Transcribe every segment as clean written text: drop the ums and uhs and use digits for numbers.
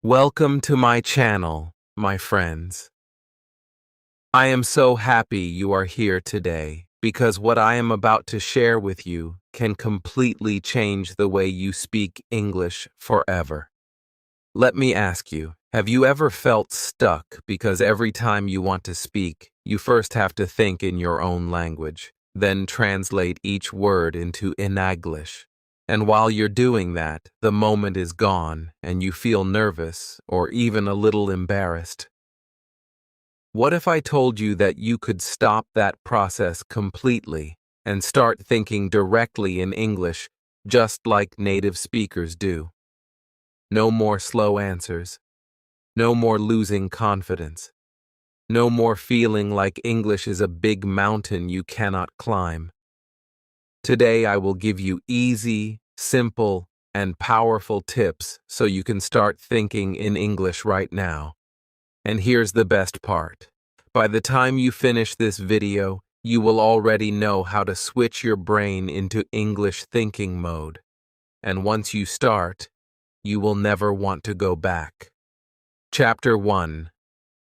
Welcome to my channel, my friends. I am so happy you are here today because what I am about to share with you can completely change the way you speak English forever. Let me ask you, have you ever felt stuck because every time you want to speak, you first have to think in your own language, then translate each word into English? And while you're doing that, the moment is gone and you feel nervous or even a little embarrassed. What if I told you that you could stop that process completely and start thinking directly in English just like native speakers do? No more slow answers. No more losing confidence. No more feeling like English is a big mountain you cannot climb. Today I will give you easy, simple, and powerful tips so you can start thinking in English right now. And here's the best part. By the time you finish this video, you will already know how to switch your brain into English thinking mode. And once you start, you will never want to go back. Chapter 1.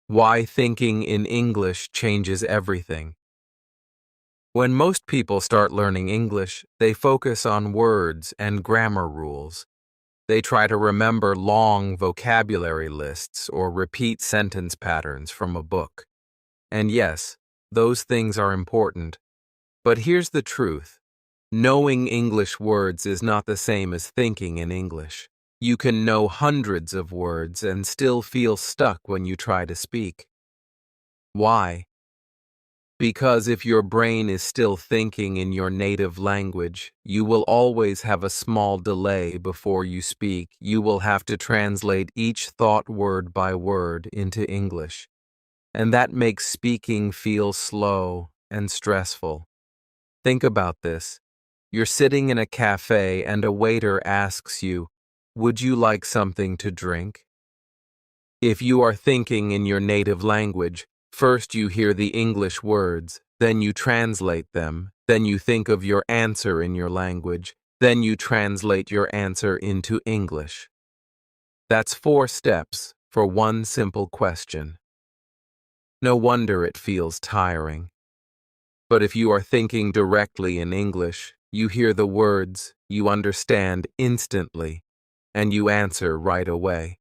Why thinking in English changes everything. When most people start learning English, they focus on words and grammar rules. They try to remember long vocabulary lists or repeat sentence patterns from a book. And yes, those things are important. But here's the truth. Knowing English words is not the same as thinking in English. You can know hundreds of words and still feel stuck when you try to speak. Why? Because if your brain is still thinking in your native language, you will always have a small delay before you speak. You will have to translate each thought word by word into English. And that makes speaking feel slow and stressful. Think about this. You're sitting in a cafe and a waiter asks you, "Would you like something to drink?" If you are thinking in your native language, first you hear the English words, then you translate them, then you think of your answer in your language, then you translate your answer into English. That's 4 steps for one simple question. No wonder it feels tiring. But if you are thinking directly in English, you hear the words, you understand instantly, and you answer right away.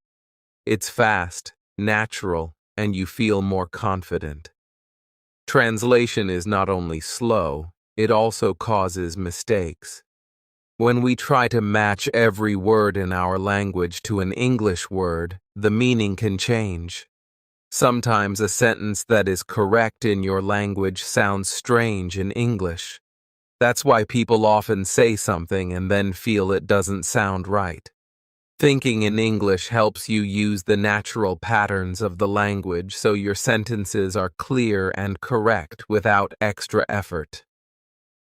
It's fast, natural, and you feel more confident. Translation is not only slow, it also causes mistakes. When we try to match every word in our language to an English word, the meaning can change. Sometimes a sentence that is correct in your language sounds strange in English. That's why people often say something and then feel it doesn't sound right. Thinking in English helps you use the natural patterns of the language so your sentences are clear and correct without extra effort.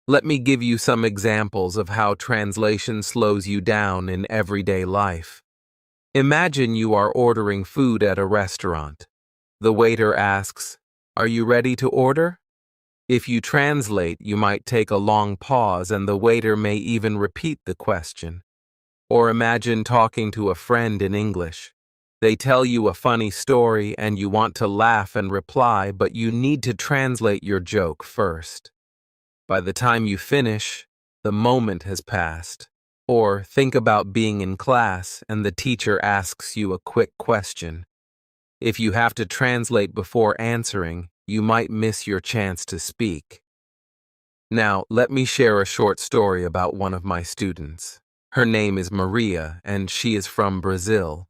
Let me give you some examples of how translation slows you down in everyday life. Imagine you are ordering food at a restaurant. The waiter asks, "Are you ready to order?" If you translate, you might take a long pause and the waiter may even repeat the question. Or imagine talking to a friend in English. They tell you a funny story and you want to laugh and reply, but you need to translate your joke first. By the time you finish, the moment has passed. Or think about being in class and the teacher asks you a quick question. If you have to translate before answering, you might miss your chance to speak. Now, let me share a short story about one of my students. Her name is Maria, and she is from Brazil.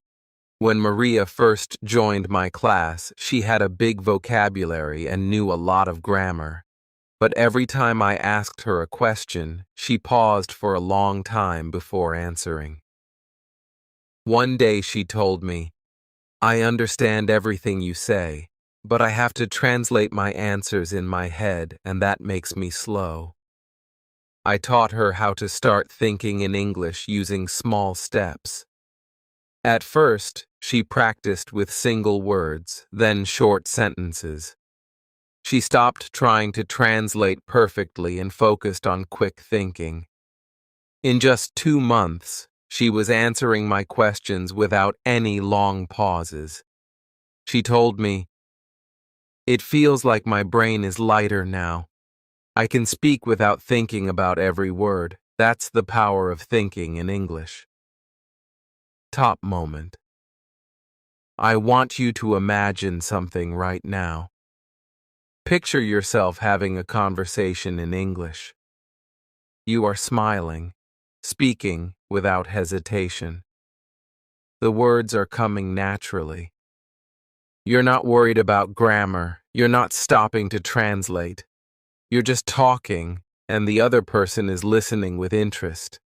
When Maria first joined my class, she had a big vocabulary and knew a lot of grammar. But every time I asked her a question, she paused for a long time before answering. One day she told me, "I understand everything you say, but I have to translate my answers in my head, and that makes me slow." I taught her how to start thinking in English using small steps. At first, she practiced with single words, then short sentences. She stopped trying to translate perfectly and focused on quick thinking. In just 2 months, She was answering my questions without any long pauses. She told me, "It feels like my brain is lighter now. I can speak without thinking about every word. That's the power of thinking in English." Top moment. I want you to imagine something right now. Picture yourself having a conversation in English. You are smiling, speaking without hesitation. The words are coming naturally. You're not worried about grammar. You're not stopping to translate. You're just talking, and the other person is listening with interest.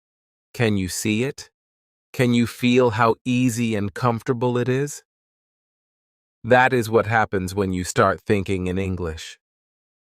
Can you see it? Can you feel how easy and comfortable it is? That is what happens when you start thinking in English.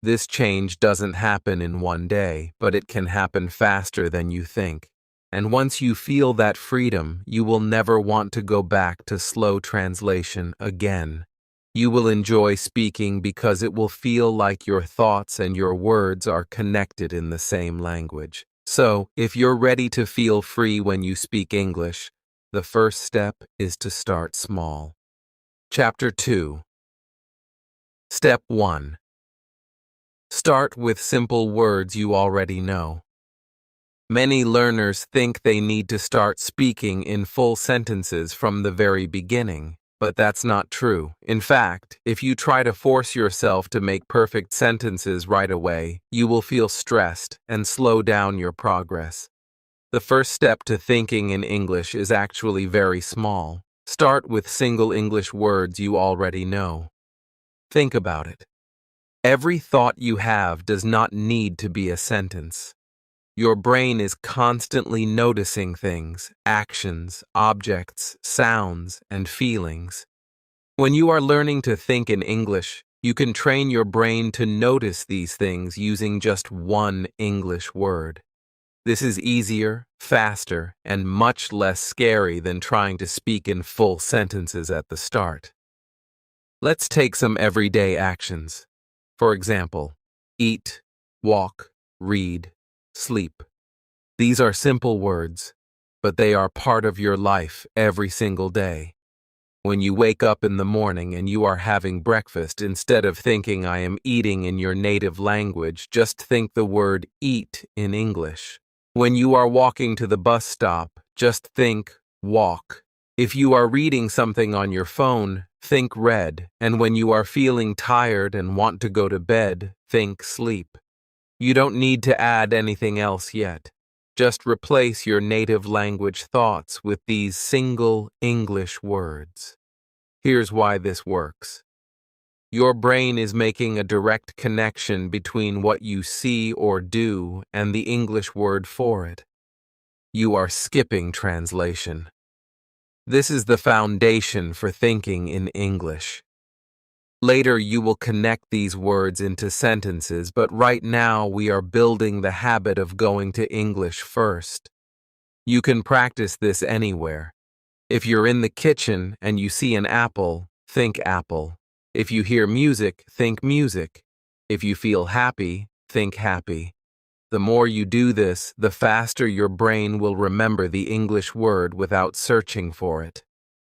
This change doesn't happen in one day, but it can happen faster than you think. And once you feel that freedom, you will never want to go back to slow translation again. You will enjoy speaking because it will feel like your thoughts and your words are connected in the same language. So, if you're ready to feel free when you speak English, the first step is to start small. Chapter 2. Step 1. Start with simple words you already know. Many learners think they need to start speaking in full sentences from the very beginning, but that's not true. In fact, if you try to force yourself to make perfect sentences right away, you will feel stressed and slow down your progress. The first step to thinking in English is actually very small. Start with single English words you already know. Think about it. Every thought you have does not need to be a sentence. Your brain is constantly noticing things, actions, objects, sounds, and feelings. When you are learning to think in English, you can train your brain to notice these things using just one English word. This is easier, faster, and much less scary than trying to speak in full sentences at the start. Let's take some everyday actions. For example, eat, walk, read, sleep. These are simple words, but they are part of your life every single day. When you wake up in the morning and you are having breakfast, instead of thinking I am eating in your native language, just think the word eat in English. When you are walking to the bus stop, just think walk. If you are reading something on your phone, think read. And when you are feeling tired and want to go to bed, think sleep. You don't need to add anything else yet. Just replace your native language thoughts with these single English words. Here's why this works. Your brain is making a direct connection between what you see or do and the English word for it. You are skipping translation. This is the foundation for thinking in English. Later, you will connect these words into sentences, but right now we are building the habit of going to English first. You can practice this anywhere. If you're in the kitchen and you see an apple, think apple. If you hear music, think music. If you feel happy, think happy. The more you do this, the faster your brain will remember the English word without searching for it.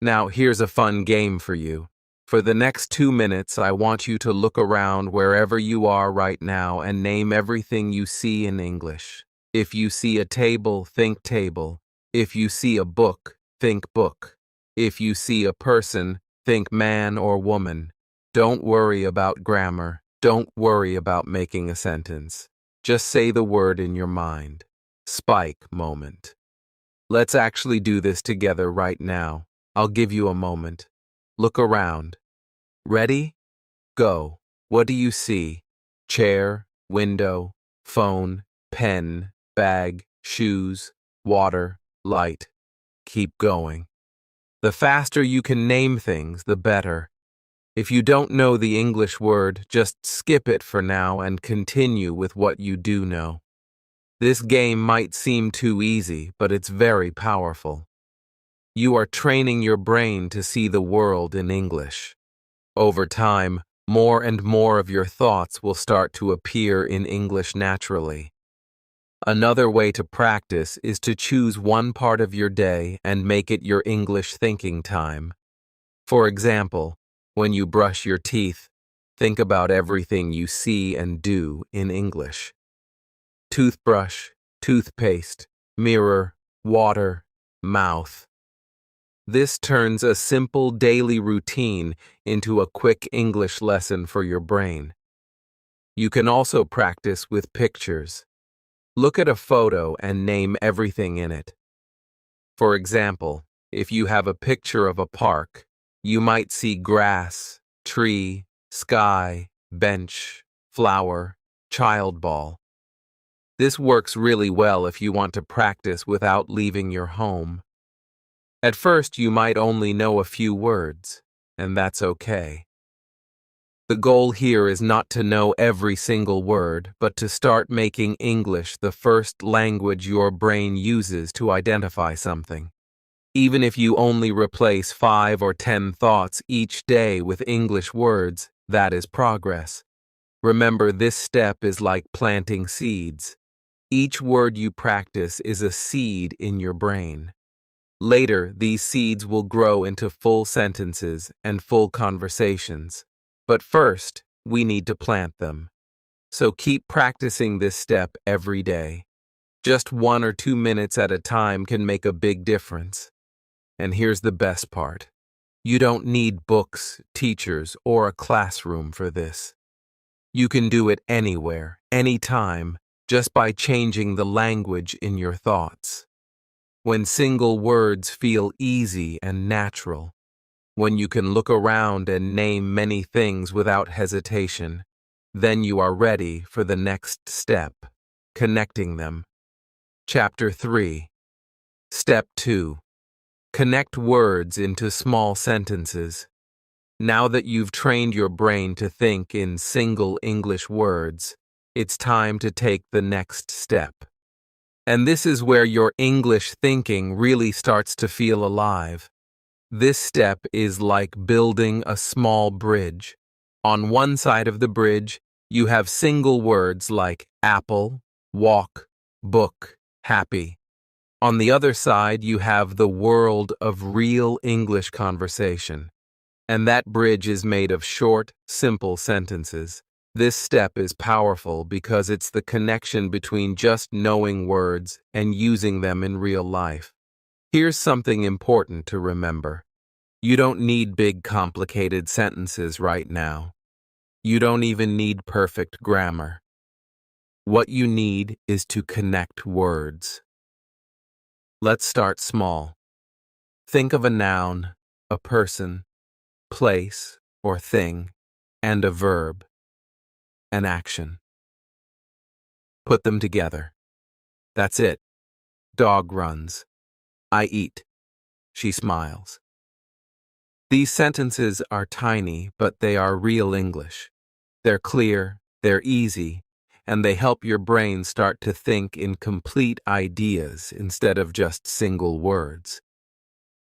Now, here's a fun game for you. For the next 2 minutes, I want you to look around wherever you are right now and name everything you see in English. If you see a table, think table. If you see a book, think book. If you see a person, think man or woman. Don't worry about grammar. Don't worry about making a sentence. Just say the word in your mind. Spike moment. Let's actually do this together right now. I'll give you a moment. Look around. Ready? Go. What do you see? Chair, window, phone, pen, bag, shoes, water, light. Keep going. The faster you can name things, the better. If you don't know the English word, just skip it for now and continue with what you do know. This game might seem too easy, but it's very powerful. You are training your brain to see the world in English. Over time, more and more of your thoughts will start to appear in English naturally. Another way to practice is to choose one part of your day and make it your English thinking time. For example, when you brush your teeth, think about everything you see and do in English. Toothbrush, toothpaste, mirror, water, mouth. This turns a simple daily routine into a quick English lesson for your brain. You can also practice with pictures. Look at a photo and name everything in it. For example, if you have a picture of a park, you might see grass, tree, sky, bench, flower, child ball. This works really well if you want to practice without leaving your home. At first, you might only know a few words, and that's okay. The goal here is not to know every single word, but to start making English the first language your brain uses to identify something. Even if you only replace 5 or 10 thoughts each day with English words, that is progress. Remember, this step is like planting seeds. Each word you practice is a seed in your brain. Later, these seeds will grow into full sentences and full conversations. But first, we need to plant them. So keep practicing this step every day. Just 1 or 2 minutes at a time can make a big difference. And here's the best part. You don't need books, teachers, or a classroom for this. You can do it anywhere, anytime, just by changing the language in your thoughts. When single words feel easy and natural, when you can look around and name many things without hesitation, then you are ready for the next step, connecting them. Chapter 3. Step 2. Connect words into small sentences. Now that you've trained your brain to think in single English words, it's time to take the next step. And this is where your English thinking really starts to feel alive. This step is like building a small bridge. On one side of the bridge, you have single words like apple, walk, book, happy. On the other side, you have the world of real English conversation. And that bridge is made of short, simple sentences. This step is powerful because it's the connection between just knowing words and using them in real life. Here's something important to remember. You don't need big, complicated sentences right now. You don't even need perfect grammar. What you need is to connect words. Let's start small. Think of a noun, a person, place or thing, and a verb, an action. Put them together. That's it. Dog runs. I eat. She smiles. These sentences are tiny, but they are real English. They're clear, they're easy, and they help your brain start to think in complete ideas instead of just single words.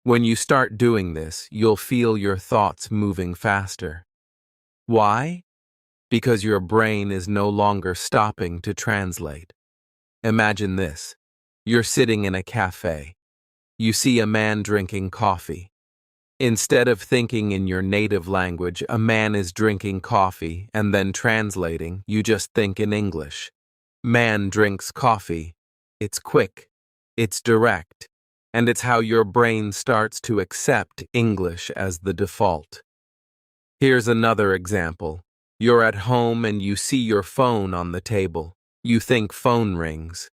When you start doing this, you'll feel your thoughts moving faster. Why? Because your brain is no longer stopping to translate. Imagine this. You're sitting in a cafe. You see a man drinking coffee. Instead of thinking in your native language, a man is drinking coffee and then translating, you just think in English. Man drinks coffee. It's quick. It's direct. And it's how your brain starts to accept English as the default. Here's another example. You're at home and you see your phone on the table. You think phone rings.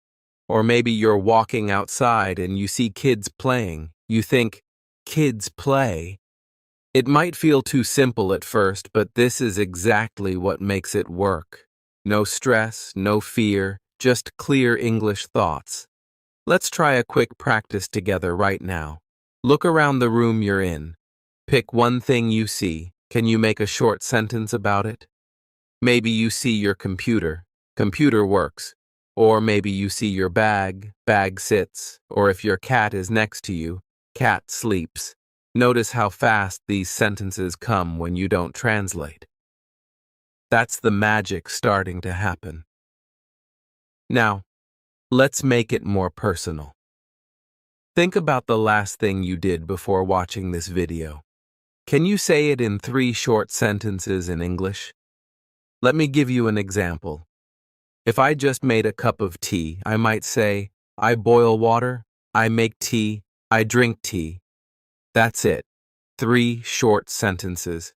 Or maybe you're walking outside and you see kids playing. You think, kids play. It might feel too simple at first, but this is exactly what makes it work. No stress, no fear, just clear English thoughts. Let's try a quick practice together right now. Look around the room you're in. Pick one thing you see. Can you make a short sentence about it? Maybe you see your computer. Computer works. Or maybe you see your bag. Bag sits. Or if your cat is next to you, cat sleeps. Notice how fast these sentences come when you don't translate. That's the magic starting to happen. Now, Let's make it more personal. Think about the last thing you did before watching this video. Can you say it in 3 short sentences in English? Let me give you an example. If I just made a cup of tea, I might say, I boil water, I make tea, I drink tea. That's it. 3 short sentences.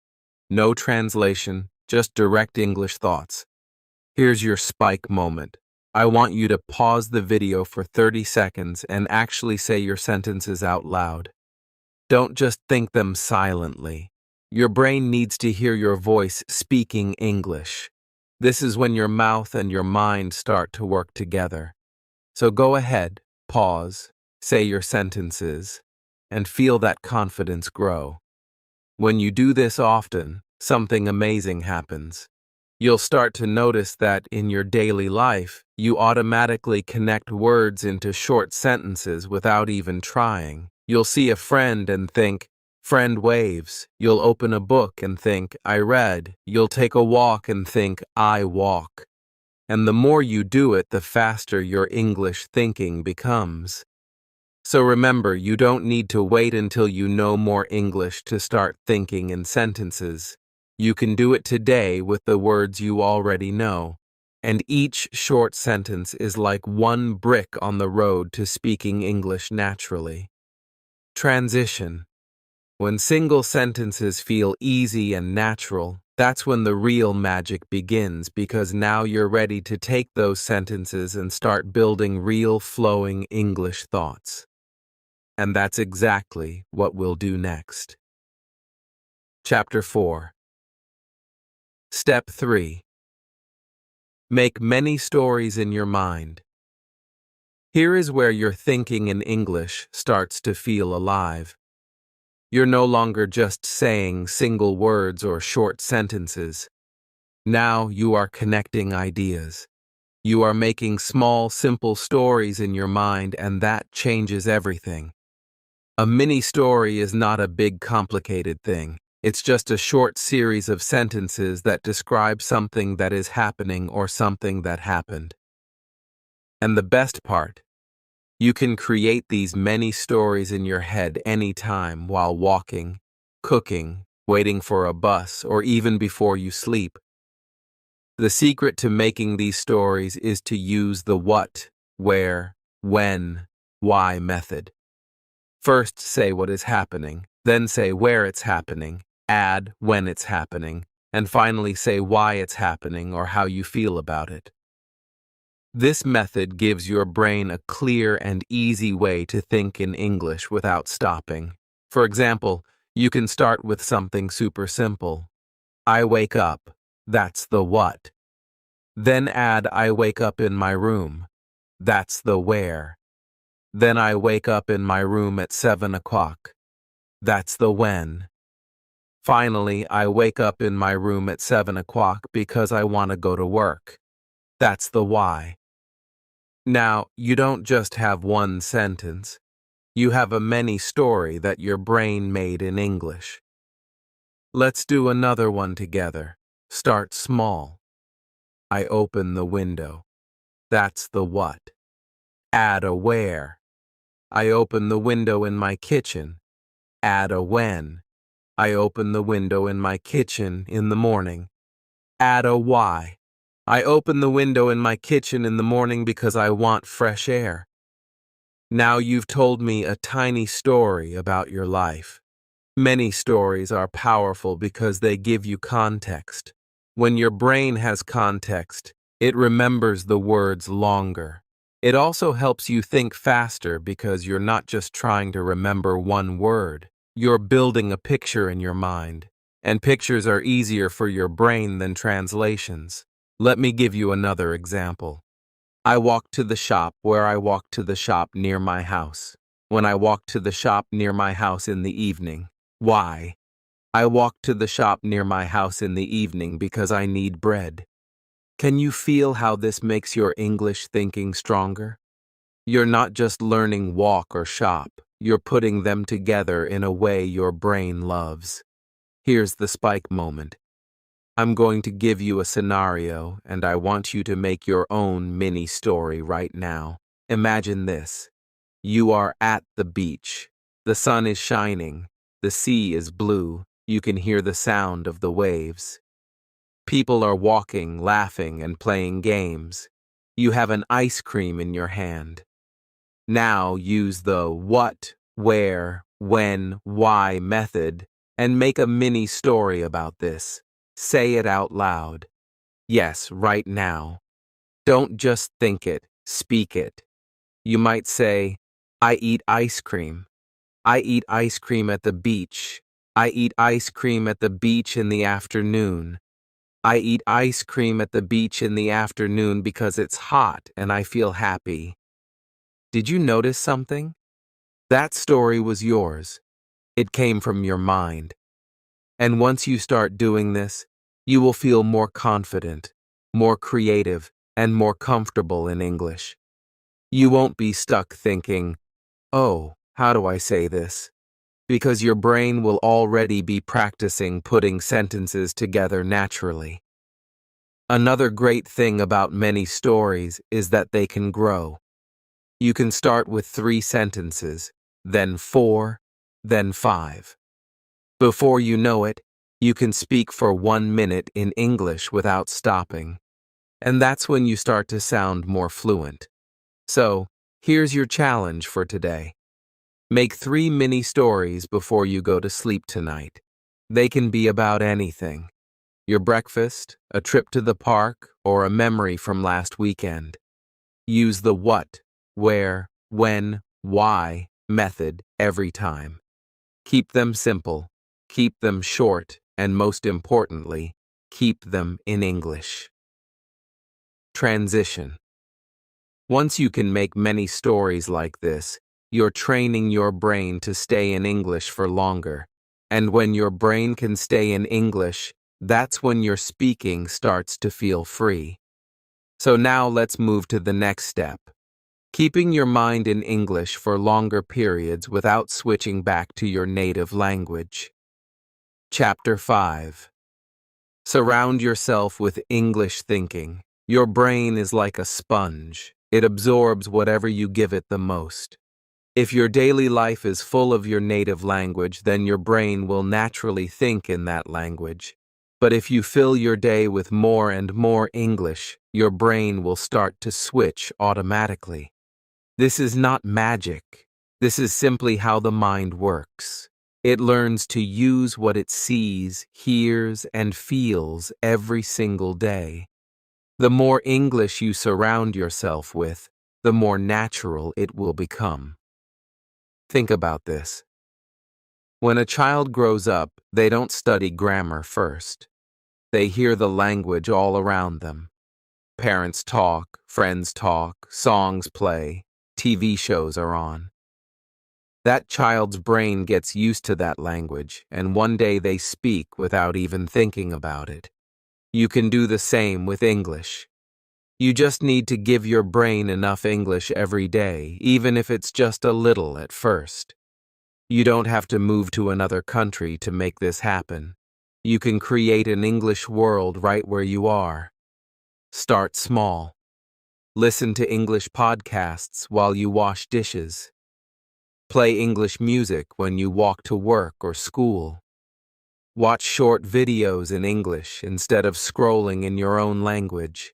No translation, just direct English thoughts. Here's your spike moment. I want you to pause the video for 30 seconds and actually say your sentences out loud. Don't just think them silently. Your brain needs to hear your voice speaking English. This is when your mouth and your mind start to work together. So go ahead, pause, say your sentences, and feel that confidence grow. When you do this often, something amazing happens. You'll start to notice that in your daily life, you automatically connect words into short sentences without even trying. You'll see a friend and think, friend waves. You'll open a book and think, I read. You'll take a walk and think, I walk. And the more you do it, the faster your English thinking becomes. So remember, you don't need to wait until you know more English to start thinking in sentences. You can do it today with the words you already know. And each short sentence is like one brick on the road to speaking English naturally. Transition. When single sentences feel easy and natural, that's when the real magic begins, because now you're ready to take those sentences and start building real flowing English thoughts. And that's exactly what we'll do next. Chapter 4. Step 3. Make many stories in your mind. Here is where your thinking in English starts to feel alive. You're no longer just saying single words or short sentences. Now you are connecting ideas. You are making small, simple stories in your mind, and that changes everything. A mini story is not a big, complicated thing. It's just a short series of sentences that describe something that is happening or something that happened. And the best part, you can create these many stories in your head anytime while walking, cooking, waiting for a bus, or even before you sleep. The secret to making these stories is to use the what, where, when, why method. First say what is happening, then say where it's happening, add when it's happening, and finally say why it's happening or how you feel about it. This method gives your brain a clear and easy way to think in English without stopping. For example, you can start with something super simple. I wake up. That's the what. Then add I wake up in my room. That's the where. Then I wake up in my room at 7 o'clock. That's the when. Finally, I wake up in my room at 7 o'clock because I want to go to work. That's the why. Now, you don't just have one sentence. You have a mini story that your brain made in English. Let's do another one together. Start small. I open the window. That's the what. Add a where. I open the window in my kitchen. Add a when. I open the window in my kitchen in the morning. Add a why. I open the window in my kitchen in the morning because I want fresh air. Now you've told me a tiny story about your life. Many stories are powerful because they give you context. When your brain has context, it remembers the words longer. It also helps you think faster because you're not just trying to remember one word. You're building a picture in your mind, and pictures are easier for your brain than translations. Let me give you another example. I walk to the shop where I walk to the shop near my house. When I walk to the shop near my house in the evening. Why? I walk to the shop near my house in the evening because I need bread. Can you feel how this makes your English thinking stronger? You're not just learning walk or shop. You're putting them together in a way your brain loves. Here's the spike moment. I'm going to give you a scenario, and I want you to make your own mini story right now. Imagine this. You are at the beach. The sun is shining. The sea is blue. You can hear the sound of the waves. People are walking, laughing, and playing games. You have an ice cream in your hand. Now use the what, where, when, why method and make a mini story about this. Say it out loud. Yes, right now. Don't just think it, speak it. You might say, I eat ice cream. I eat ice cream at the beach. I eat ice cream at the beach in the afternoon. I eat ice cream at the beach in the afternoon because it's hot and I feel happy. Did you notice something? That story was yours. It came from your mind. And once you start doing this, you will feel more confident, more creative, and more comfortable in English. You won't be stuck thinking, oh, how do I say this? Because your brain will already be practicing putting sentences together naturally. Another great thing about many stories is that they can grow. You can start with 3 sentences, then 4, then 5. Before you know it, you can speak for 1 minute in English without stopping. And that's when you start to sound more fluent. So, here's your challenge for today. Make 3 mini stories before you go to sleep tonight. They can be about anything. Your breakfast, a trip to the park, or a memory from last weekend. Use the what, where, when, why method every time. Keep them simple, keep them short, and most importantly, keep them in English. Transition. Once you can make many stories like this, you're training your brain to stay in English for longer. And when your brain can stay in English, that's when your speaking starts to feel free. So now let's move to the next step. Keeping your mind in English for longer periods without switching back to your native language. Chapter 5. Surround yourself with English thinking. Your brain is like a sponge. It absorbs whatever you give it the most. If your daily life is full of your native language, then your brain will naturally think in that language. But if you fill your day with more and more English, your brain will start to switch automatically. This is not magic. This is simply how the mind works. It learns to use what it sees, hears, and feels every single day. The more English you surround yourself with, the more natural it will become. Think about this. When a child grows up, they don't study grammar first. They hear the language all around them. Parents talk, friends talk, songs play, TV shows are on. That child's brain gets used to that language, and one day they speak without even thinking about it. You can do the same with English. You just need to give your brain enough English every day, even if it's just a little at first. You don't have to move to another country to make this happen. You can create an English world right where you are. Start small. Listen to English podcasts while you wash dishes. Play English music when you walk to work or school. Watch short videos in English instead of scrolling in your own language.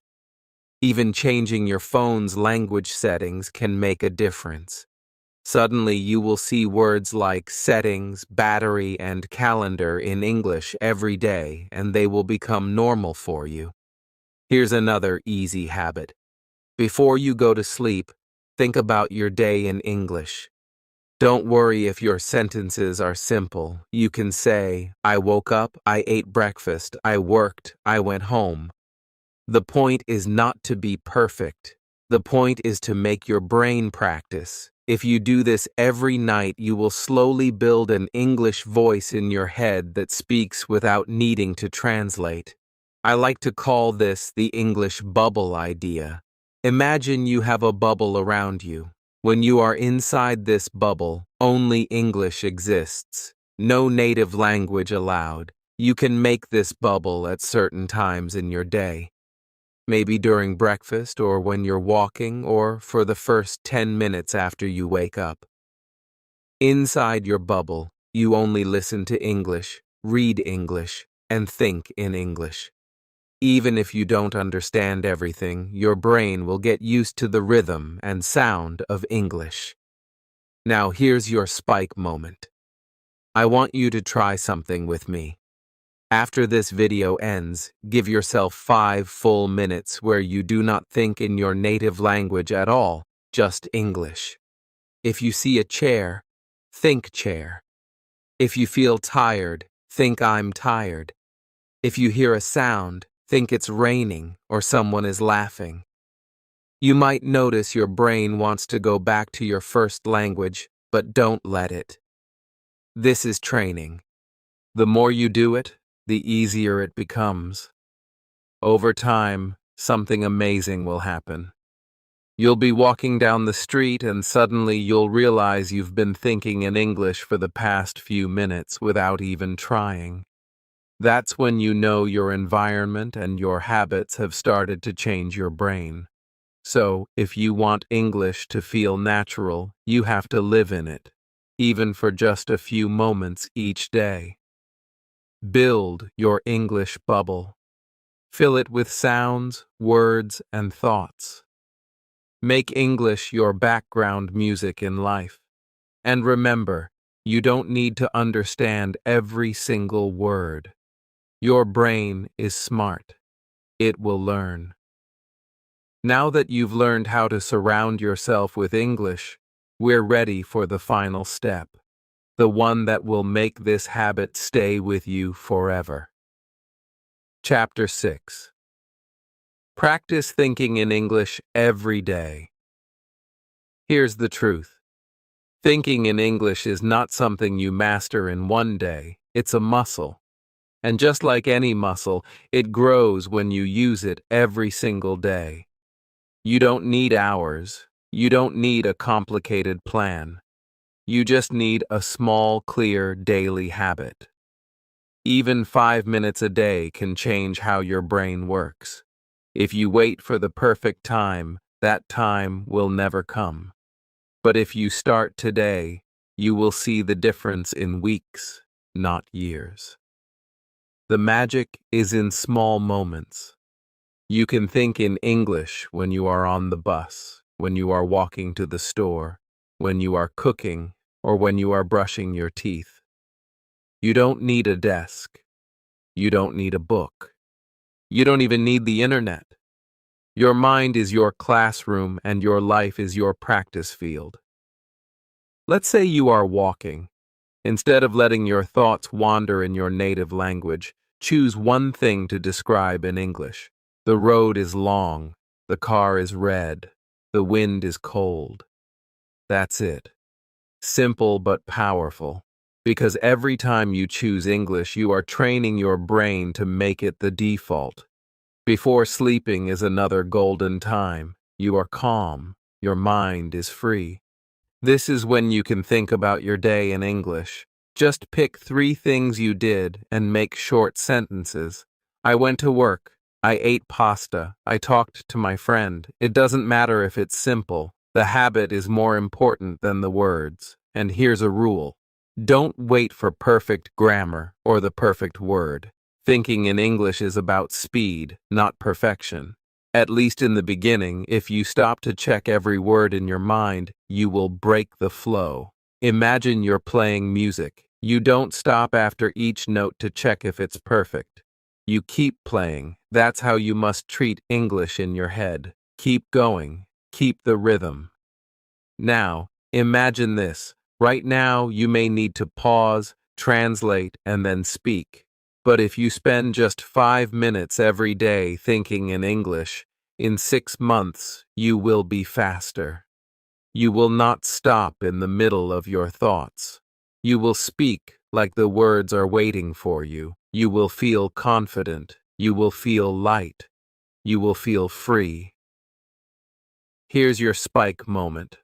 Even changing your phone's language settings can make a difference. Suddenly you will see words like settings, battery, and calendar in English every day, and they will become normal for you. Here's another easy habit. Before you go to sleep, think about your day in English. Don't worry if your sentences are simple. You can say, I woke up, I ate breakfast, I worked, I went home. The point is not to be perfect. The point is to make your brain practice. If you do this every night, you will slowly build an English voice in your head that speaks without needing to translate. I like to call this the English bubble idea. Imagine you have a bubble around you. When you are inside this bubble, only English exists. No native language allowed. You can make this bubble at certain times in your day, maybe during breakfast or when you're walking or for the first 10 minutes after you wake up. Inside your bubble, you only listen to English, read English, and think in English. Even if you don't understand everything, your brain will get used to the rhythm and sound of English. Now here's your spike moment. I want you to try something with me. After this video ends, give yourself 5 full minutes where you do not think in your native language at all, just English. If you see a chair, think chair. If you feel tired, think I'm tired. If you hear a sound, think it's raining or someone is laughing. You might notice your brain wants to go back to your first language, but don't let it. This is training. The more you do it, the easier it becomes. Over time, something amazing will happen. You'll be walking down the street and suddenly you'll realize you've been thinking in English for the past few minutes without even trying. That's when you know your environment and your habits have started to change your brain. So, if you want English to feel natural, you have to live in it, even for just a few moments each day. Build your English bubble. Fill it with sounds, words, and thoughts. Make English your background music in life. And remember, you don't need to understand every single word. Your brain is smart. It will learn. Now that you've learned how to surround yourself with English, we're ready for the final step, the one that will make this habit stay with you forever. Chapter 6. Practice thinking in English every day. Here's the truth. Thinking in English is not something you master in one day, it's a muscle. And just like any muscle, it grows when you use it every single day. You don't need hours. You don't need a complicated plan. You just need a small, clear, daily habit. Even 5 minutes a day can change how your brain works. If you wait for the perfect time, that time will never come. But if you start today, you will see the difference in weeks, not years. The magic is in small moments. You can think in English when you are on the bus, when you are walking to the store, when you are cooking, or when you are brushing your teeth. You don't need a desk. You don't need a book. You don't even need the internet. Your mind is your classroom and your life is your practice field. Let's say you are walking. Instead of letting your thoughts wander in your native language, choose one thing to describe in English. The road is long, the car is red, the wind is cold. That's it. Simple but powerful. Because every time you choose English, you are training your brain to make it the default. Before sleeping is another golden time. You are calm. Your mind is free. This is when you can think about your day in English. Just pick 3 things you did and make short sentences. I went to work. I ate pasta. I talked to my friend. It doesn't matter if it's simple. The habit is more important than the words. And here's a rule. Don't wait for perfect grammar or the perfect word. Thinking in English is about speed, not perfection. At least in the beginning, if you stop to check every word in your mind, you will break the flow. Imagine you're playing music. You don't stop after each note to check if it's perfect. You keep playing. That's how you must treat English in your head. Keep going. Keep the rhythm. Now, imagine this. Right now, you may need to pause, translate, and then speak. But if you spend just 5 minutes every day thinking in English, in 6 months, you will be faster. You will not stop in the middle of your thoughts. You will speak like the words are waiting for you. You will feel confident. You will feel light. You will feel free. Here's your spike moment.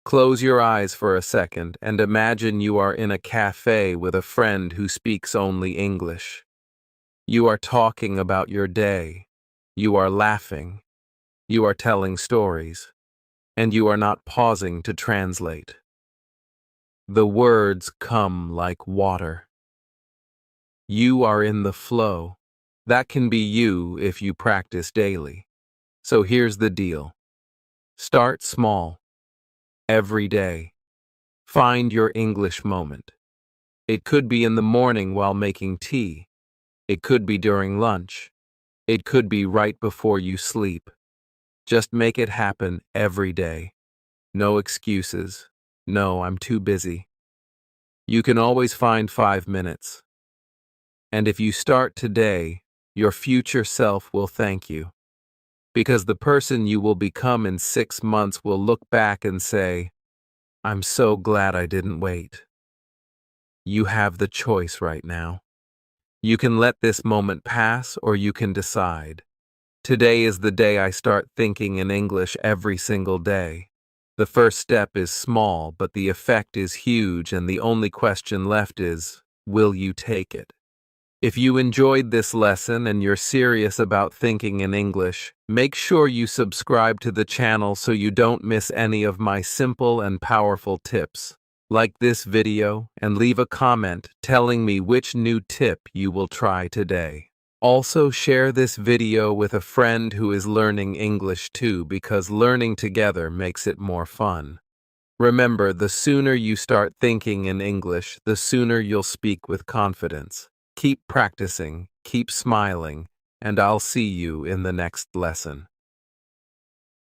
Close your eyes for a second and imagine you are in a cafe with a friend who speaks only English. You are talking about your day. You are laughing. You are telling stories. And you are not pausing to translate. The words come like water. You are in the flow. That can be you if you practice daily. So here's the deal. Start small. Every day. Find your English moment. It could be in the morning while making tea. It could be during lunch. It could be right before you sleep. Just make it happen every day. No excuses. No, I'm too busy. You can always find 5 minutes. And if you start today, your future self will thank you. Because the person you will become in 6 months will look back and say, I'm so glad I didn't wait. You have the choice right now. You can let this moment pass or you can decide. Today is the day I start thinking in English every single day. The first step is small, but the effect is huge, and the only question left is, will you take it? If you enjoyed this lesson and you're serious about thinking in English, make sure you subscribe to the channel so you don't miss any of my simple and powerful tips. Like this video and leave a comment telling me which new tip you will try today. Also share this video with a friend who is learning English too, because learning together makes it more fun. Remember, the sooner you start thinking in English, the sooner you'll speak with confidence. Keep practicing, keep smiling, and I'll see you in the next lesson.